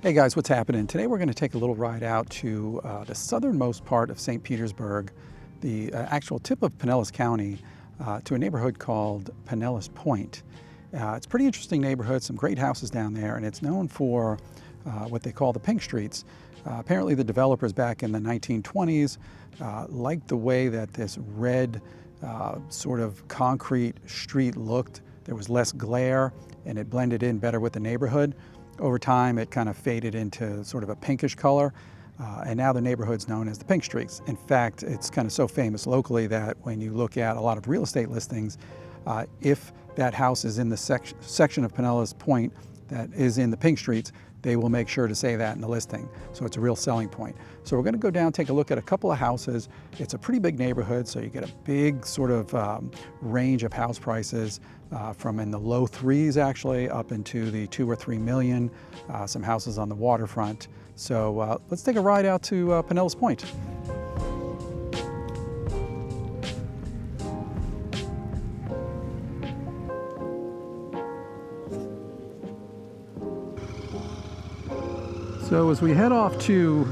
Hey guys, what's happening? Today we're going to take a little ride out to the southernmost part of St. Petersburg, the actual tip of Pinellas County, to a neighborhood called Pinellas Point. It's a pretty interesting neighborhood, some great houses down there, and it's known for what they call the pink streets. Apparently the developers back in the 1920s liked the way that this red sort of concrete street looked. There was less glare and it blended in better with the neighborhood. Over time, it kind of faded into sort of a pinkish color, and now the neighborhood's known as the Pink Streets. In fact, it's kind of so famous locally that when you look at a lot of real estate listings, if that house is in the section of Pinellas Point that is in the Pink Streets, they will make sure to say that in the listing. So it's a real selling point. So we're going to go down, take a look at a couple of houses. It's a pretty big neighborhood, so you get a big sort of range of house prices from in the low threes actually up into the 2 or 3 million. Some houses on the waterfront. So let's take a ride out to Pinellas Point. So as we head off to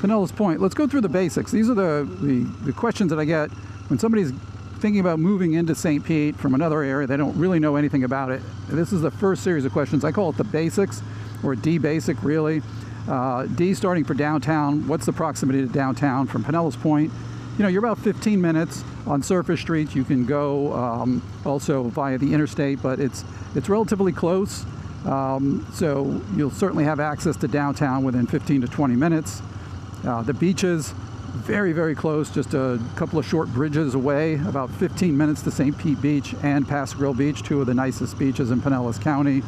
Pinellas Point, let's go through the basics. These are the questions that I get when somebody's thinking about moving into St. Pete from another area. They don't really know anything about it. This is the first series of questions. I call it the basics, or D basic really. D starting for downtown. What's the proximity to downtown from Pinellas Point? You know, you're about 15 minutes on surface streets. You can go also via the interstate, but it's relatively close. So you'll certainly have access to downtown within 15 to 20 minutes. The beaches, very, very close, just a couple of short bridges away, about 15 minutes to St. Pete Beach and Pass Grill Beach, two of the nicest beaches in Pinellas County.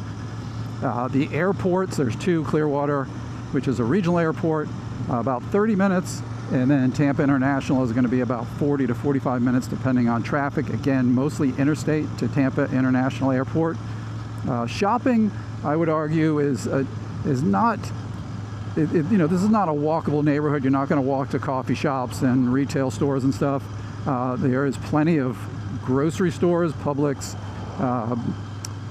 The airports, there's two, Clearwater, which is a regional airport, about 30 minutes, and then Tampa International is going to be about 40 to 45 minutes depending on traffic. Again, mostly interstate to Tampa International Airport. Shopping, I would argue, is not, you know, this is not a walkable neighborhood. You're not going to walk to coffee shops and retail stores and stuff. There is plenty of grocery stores, Publix,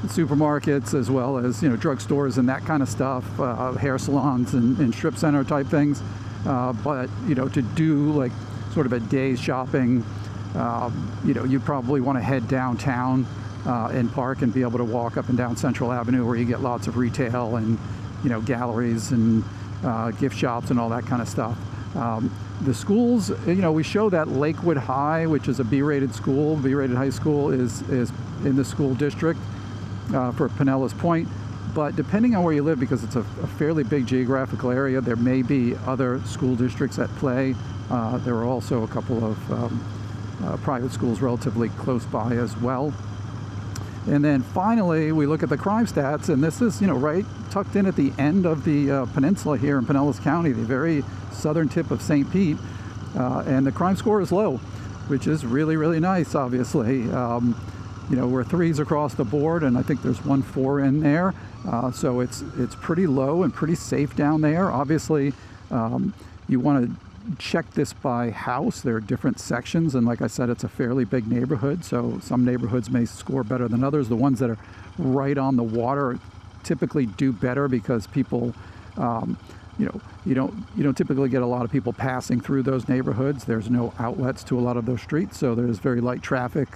supermarkets, as well as, you know, drugstores and that kind of stuff, hair salons and strip center type things. But, you know, to do like sort of a day's shopping, you know, you probably want to head downtown and park and be able to walk up and down Central Avenue, where you get lots of retail and, you know, galleries and gift shops and all that kind of stuff. The schools, you know, we show that Lakewood High, which is a B-rated school, B-rated high school, is in the school district for Pinellas Point. But depending on where you live, because it's a fairly big geographical area, there may be other school districts at play. There are also a couple of private schools relatively close by as well. And then finally, we look at the crime stats, and this is, you know, right tucked in at the end of the peninsula here in Pinellas County, the very southern tip of St. Pete, and the crime score is low, which is really, really nice, obviously. You know, we're 3s across the board, and I think there's 1 4 in there, so it's pretty low and pretty safe down there. Obviously, you want to check this by house. There are different sections, and like I said, it's a fairly big neighborhood, so some neighborhoods may score better than others. The ones that are right on the water typically do better because people, you know, you don't typically get a lot of people passing through those neighborhoods. There's no outlets to a lot of those streets, so there's very light traffic,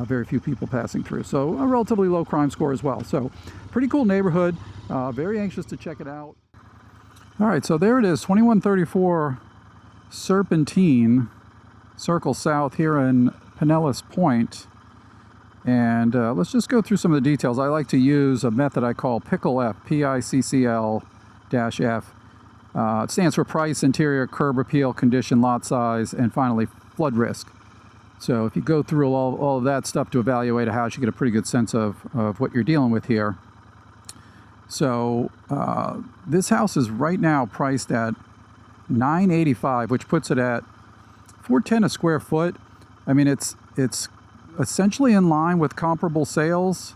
very few people passing through, so a relatively low crime score as well. So pretty cool neighborhood, very anxious to check it out. All right, so there it is, 2134 Serpentine Circle South here in Pinellas Point. And let's just go through some of the details. I like to use a method I call PICCL-F, P-I-C-C-L-F. It stands for price, interior, curb appeal, condition, lot size, and finally flood risk. So if you go through all of that stuff to evaluate a house, you get a pretty good sense of what you're dealing with here. So this house is right now priced at $985, which puts it at $410 a square foot. I mean, it's essentially in line with comparable sales,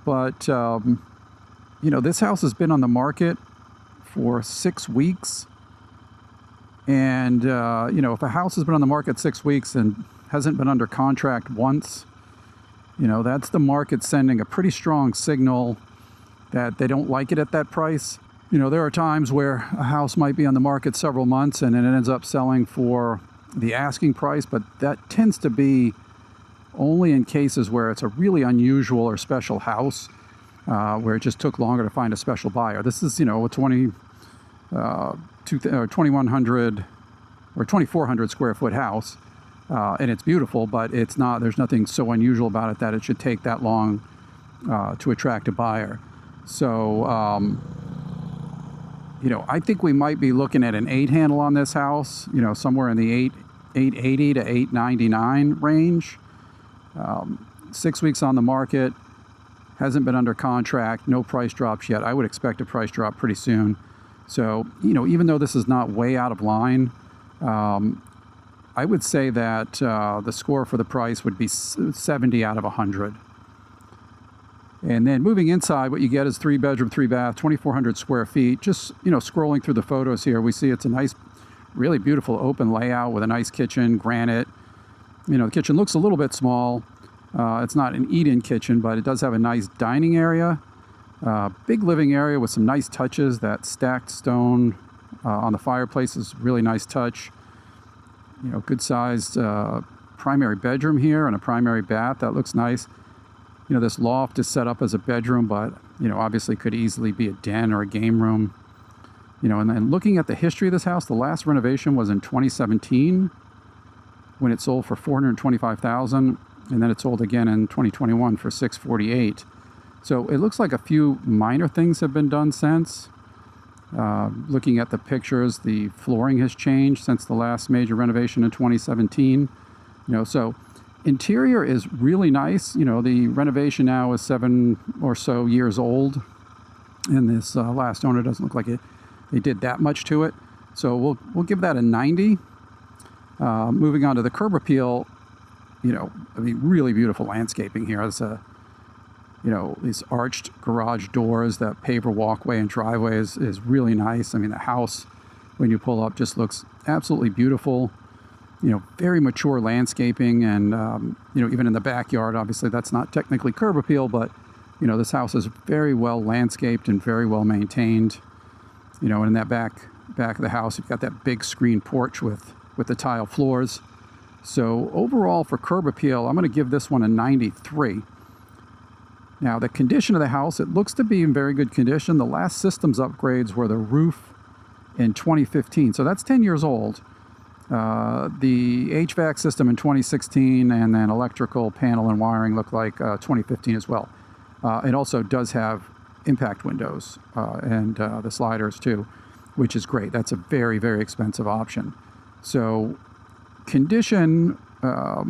but you know, this house has been on the market for 6 weeks, and you know, if a house has been on the market 6 weeks and hasn't been under contract once, you know, that's the market sending a pretty strong signal that they don't like it at that price. There are times where a house might be on the market several months and then it ends up selling for the asking price, but that tends to be only in cases where it's a really unusual or special house, where it just took longer to find a special buyer. This is, a 2100 or 2400 square foot house, and it's beautiful, but there's nothing so unusual about it that it should take that long to attract a buyer. So, I think we might be looking at an 8 handle on this house, somewhere in the 880 to 899 range. 6 weeks on the market, hasn't been under contract, no price drops yet. I would expect a price drop pretty soon. So, even though this is not way out of line, I would say that the score for the price would be 70 out of 100. And then moving inside, what you get is 3 bedroom, 3 bath, 2,400 square feet. Just, scrolling through the photos here, we see it's a nice, really beautiful open layout with a nice kitchen, granite. The kitchen looks a little bit small. It's not an eat-in kitchen, but it does have a nice dining area. Big living area with some nice touches. That stacked stone on the fireplace is really nice touch. Good sized primary bedroom here and a primary bath. That looks nice. This loft is set up as a bedroom, but, obviously could easily be a den or a game room. And then looking at the history of this house, the last renovation was in 2017 when it sold for $425,000, and then it sold again in 2021 for $648,000. So it looks like a few minor things have been done since. Looking at the pictures, the flooring has changed since the last major renovation in 2017. So interior is really nice. The renovation now is 7 or so years old, and this last owner doesn't look like they did that much to it. So we'll give that a 90. Moving on to the curb appeal, really beautiful landscaping here. It's these arched garage doors, that paver walkway and driveway is really nice. The house, when you pull up, just looks absolutely beautiful. Very mature landscaping, and even in the backyard, obviously that's not technically curb appeal, but this house is very well landscaped and very well maintained. And in that back of the house, you've got that big screen porch with the tile floors. So overall for curb appeal, I'm going to give this one a 93. Now the condition of the house, it looks to be in very good condition. The last systems upgrades were the roof in 2015, so that's 10 years old. The HVAC system in 2016, and then electrical panel and wiring look like 2015 as well. It also does have impact windows and the sliders too, which is great. That's a very, very expensive option. So condition, we're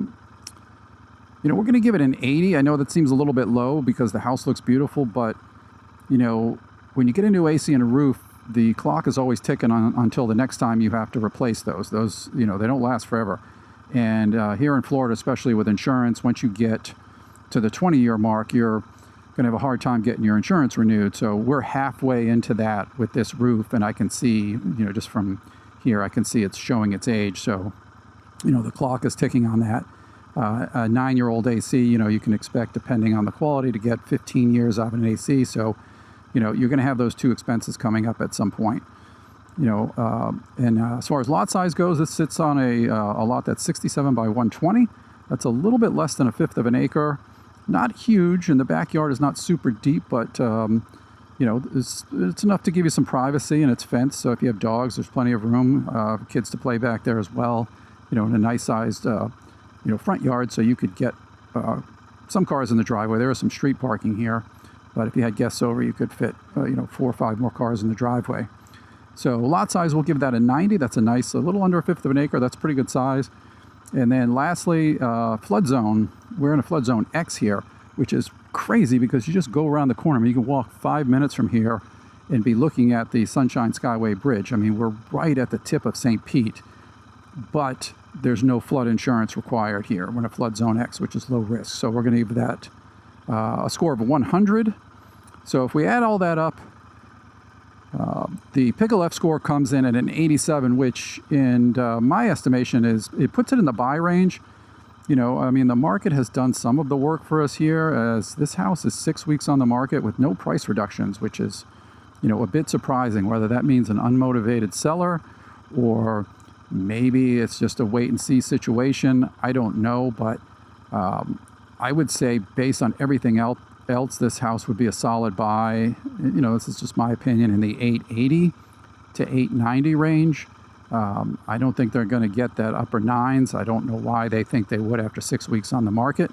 going to give it an 80. I know that seems a little bit low because the house looks beautiful, but when you get a new AC and a roof, the clock is always ticking until the next time you have to replace those. They don't last forever. And here in Florida, especially with insurance, once you get to the 20-year mark, you're going to have a hard time getting your insurance renewed. So we're halfway into that with this roof, and I can see, just from here, I can see it's showing its age. So, the clock is ticking on that. A 9-year-old AC, you can expect, depending on the quality, to get 15 years out of an AC. So, you're going to have those two expenses coming up at some point. And as far as lot size goes, this sits on a lot that's 67 by 120. That's a little bit less than a fifth of an acre. Not huge, and the backyard is not super deep, but it's enough to give you some privacy, and it's fenced. So if you have dogs, there's plenty of room. Kids to play back there as well. In a nice sized front yard, so you could get some cars in the driveway. There is some street parking here, but if you had guests over, you could fit 4 or 5 more cars in the driveway. So lot size, we'll give that a 90. That's a little under a fifth of an acre. That's pretty good size. And then lastly, flood zone. We're in a flood zone X here, which is crazy because you just go around the corner. You can walk 5 minutes from here and be looking at the Sunshine Skyway Bridge. We're right at the tip of St. Pete, but there's no flood insurance required here. We're in a flood zone X, which is low risk. So we're going to give that a score of 100. So if we add all that up, the Pickle F score comes in at an 87, which in my estimation it puts it in the buy range. The market has done some of the work for us here, as this house is 6 weeks on the market with no price reductions, which is a bit surprising. Whether that means an unmotivated seller or maybe it's just a wait and see situation, I don't know. But I would say based on everything else, this house would be a solid buy. This is just my opinion, in the 880 to 890 range. I don't think they're going to get that upper nines. I don't know why they think they would after 6 weeks on the market.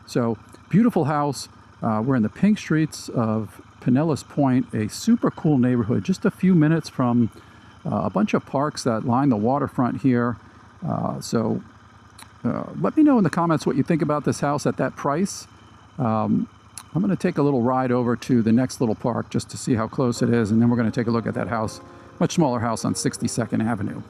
So beautiful house. We're in the pink streets of Pinellas Point, a super cool neighborhood, just a few minutes from a bunch of parks that line the waterfront here. So let me know in the comments what you think about this house at that price. I'm going to take a little ride over to the next little park just to see how close it is, and then we're going to take a look at that house, much smaller house on 62nd Avenue.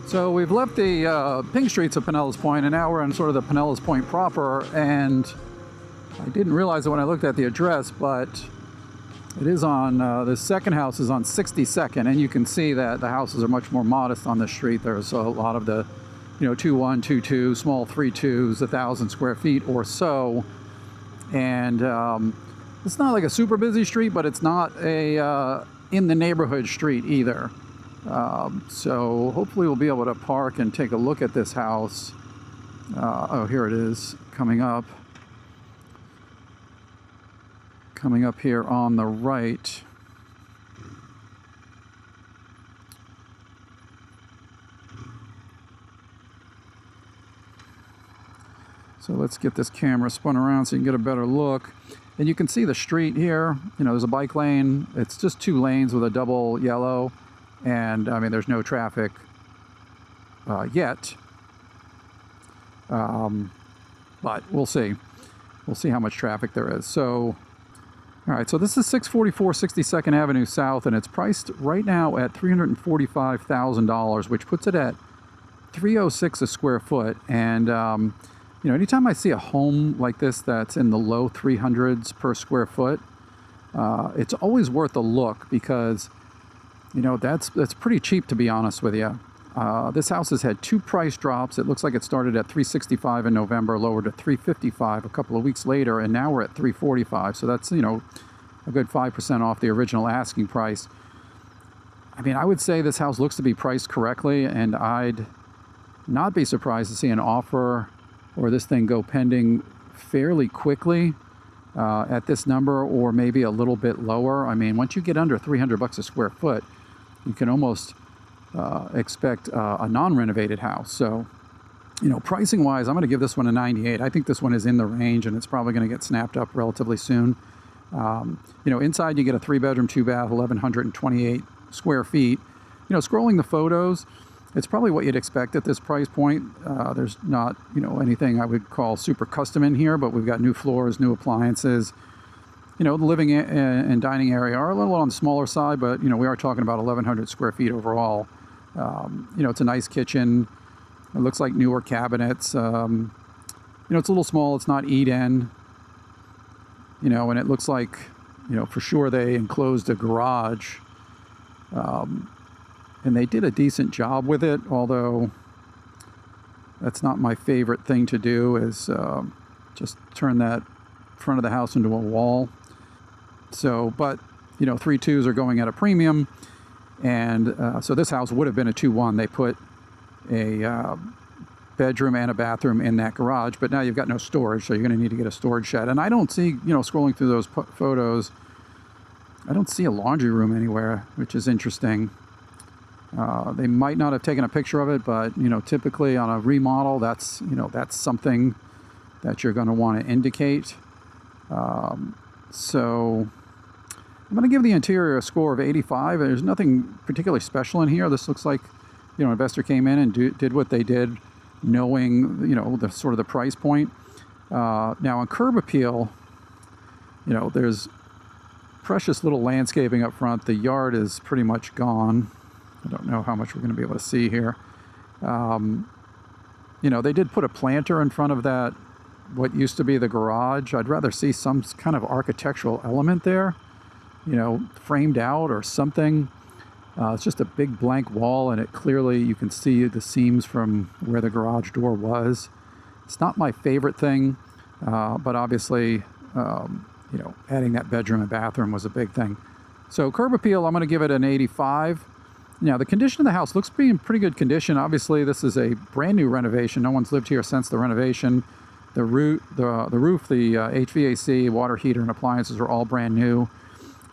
So we've left the pink streets of Pinellas Point, and now we're in sort of the Pinellas Point proper. And I didn't realize it when I looked at the address, but it is on, the second house is on 62nd, and you can see that the houses are much more modest on the street. There's a lot of the, 2-1, 2-2, small 3-2s, 1,000 square feet or so. And it's not like a super busy street, but it's not a in the neighborhood street either. So hopefully we'll be able to park and take a look at this house. Oh, here it is, coming up here on the right. So let's get this camera spun around so you can get a better look. And you can see the street here. There's a bike lane. It's just 2 lanes with a double yellow. And I mean, there's no traffic yet, but we'll see. We'll see how much traffic there is. So, all right, so this is 644 62nd Avenue South, and it's priced right now at $345,000, which puts it at $306 a square foot. And anytime I see a home like this that's in the low 300s per square foot, it's always worth a look, because that's pretty cheap, to be honest with you. This house has had 2 price drops. It looks like it started at $365 in November, lowered to $355 a couple of weeks later, and now we're at $345. So that's, a good 5% off the original asking price. I mean, I would say this house looks to be priced correctly, and I'd not be surprised to see an offer or this thing go pending fairly quickly at this number, or maybe a little bit lower. I mean, once you get under $300 a square foot, you can almost expect a non-renovated house. So, pricing wise, I'm going to give this one a 98. I think this one is in the range, and it's probably going to get snapped up relatively soon. Inside you get a 3-bedroom, 2-bath, 1,128 square feet. Scrolling the photos, it's probably what you'd expect at this price point. There's not, anything I would call super custom in here, but we've got new floors, new appliances. The living and dining area are a little on the smaller side, but, we are talking about 1,100 square feet overall. It's a nice kitchen. It looks like newer cabinets. It's a little small. It's not eat-in. And it looks like, for sure they enclosed a garage. And they did a decent job with it, although that's not my favorite thing to do, is just turn that front of the house into a wall. So, but, 3-2s are going at a premium. And so this house would have been a 2-1. They put a bedroom and a bathroom in that garage, but now you've got no storage, so you're going to need to get a storage shed. And I don't see, scrolling through those photos, I don't see a laundry room anywhere, which is interesting. They might not have taken a picture of it, but, typically on a remodel, that's something that you're going to want to indicate. So I'm going to give the interior a score of 85. There's nothing particularly special in here. This looks like, an investor came in and did what they did, knowing, the sort of the price point. Now on curb appeal, there's precious little landscaping up front. The yard is pretty much gone. I don't know how much we're going to be able to see here. They did put a planter in front of that, what used to be the garage. I'd rather see some kind of architectural element there. framed out or something. It's just a big blank wall, and it clearly, you can see the seams from where the garage door was. It's not my favorite thing, but obviously, adding that bedroom and bathroom was a big thing. So curb appeal, I'm going to give it an 85. Now, the condition of the house looks to be in pretty good condition. Obviously, this is a brand new renovation. No one's lived here since the renovation. The roof, the HVAC, water heater, and appliances are all brand new.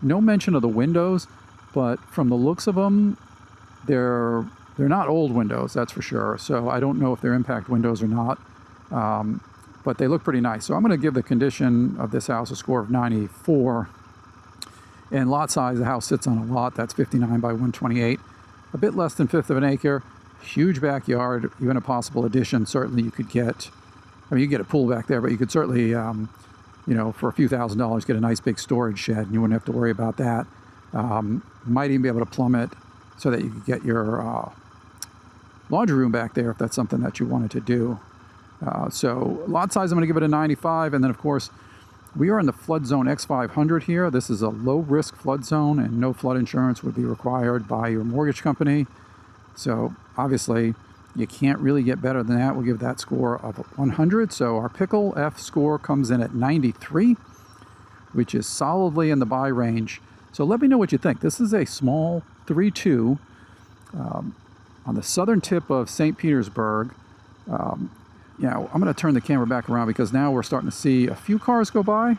No mention of the windows, but from the looks of them, they're not old windows, that's for sure. So I don't know if they're impact windows or not, but they look pretty nice. So I'm going to give the condition of this house a score of 94. And lot size, the house sits on a lot that's 59 by 128, a bit less than 1/5 of an acre, huge backyard, even a possible addition. Certainly you could get, you get a pool back there, but you could certainly, for a few $1,000s, get a nice big storage shed, and you wouldn't have to worry about that. Might even be able to plumb it so that you could get your laundry room back there if that's something that you wanted to do. So lot size, I'm going to give it a 95. And then, of course, we are in the flood zone X500 here. This is a low-risk flood zone, and no flood insurance would be required by your mortgage company. So obviously, you can't really get better than that. We'll give that score of 100. So our Pickle F score comes in at 93, which is solidly in the buy range. So let me know what you think. This is a small 3-2 on the southern tip of St. Petersburg. I'm going to turn the camera back around because now we're starting to see a few cars go by.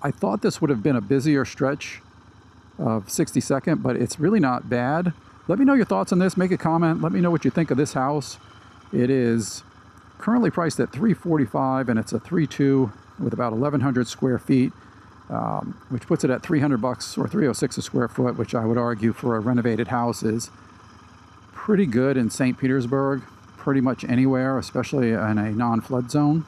I thought this would have been a busier stretch of 62nd, but it's really not bad. Let me know your thoughts on this. Make a comment. Let me know what you think of this house. It is currently priced at $345, and it's a 3-2 with about 1,100 square feet, which puts it at $300 or $306 a square foot, which I would argue for a renovated house is pretty good in St. Petersburg. Pretty much anywhere, especially in a non-flood zone.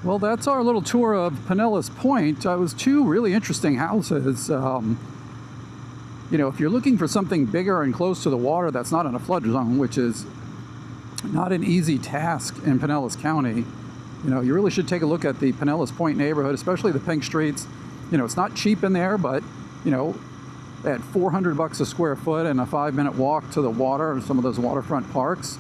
Well, that's our little tour of Pinellas Point. It was two really interesting houses. If you're looking for something bigger and close to the water that's not in a flood zone, which is not an easy task in Pinellas County, you really should take a look at the Pinellas Point neighborhood, especially the Pink Streets. It's not cheap in there, but, at $400 a square foot and a 5-minute walk to the water, some of those waterfront parks,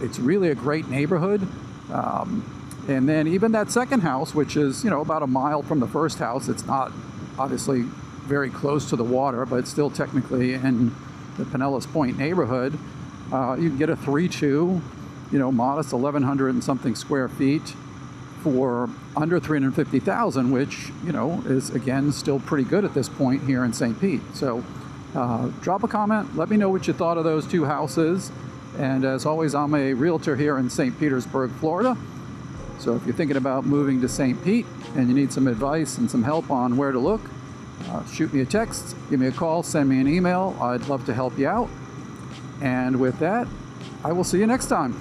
it's really a great neighborhood. And then even that second house, which is, about a mile from the first house, it's not obviously very close to the water, but it's still technically in the Pinellas Point neighborhood. You can get a 3-2, modest 1,100 and something square feet for under $350,000, which, is again still pretty good at this point here in St. Pete. So drop a comment, let me know what you thought of those two houses. And as always, I'm a realtor here in St. Petersburg, Florida. So if you're thinking about moving to St. Pete and you need some advice and some help on where to look, shoot me a text, give me a call, send me an email. I'd love to help you out. And with that, I will see you next time.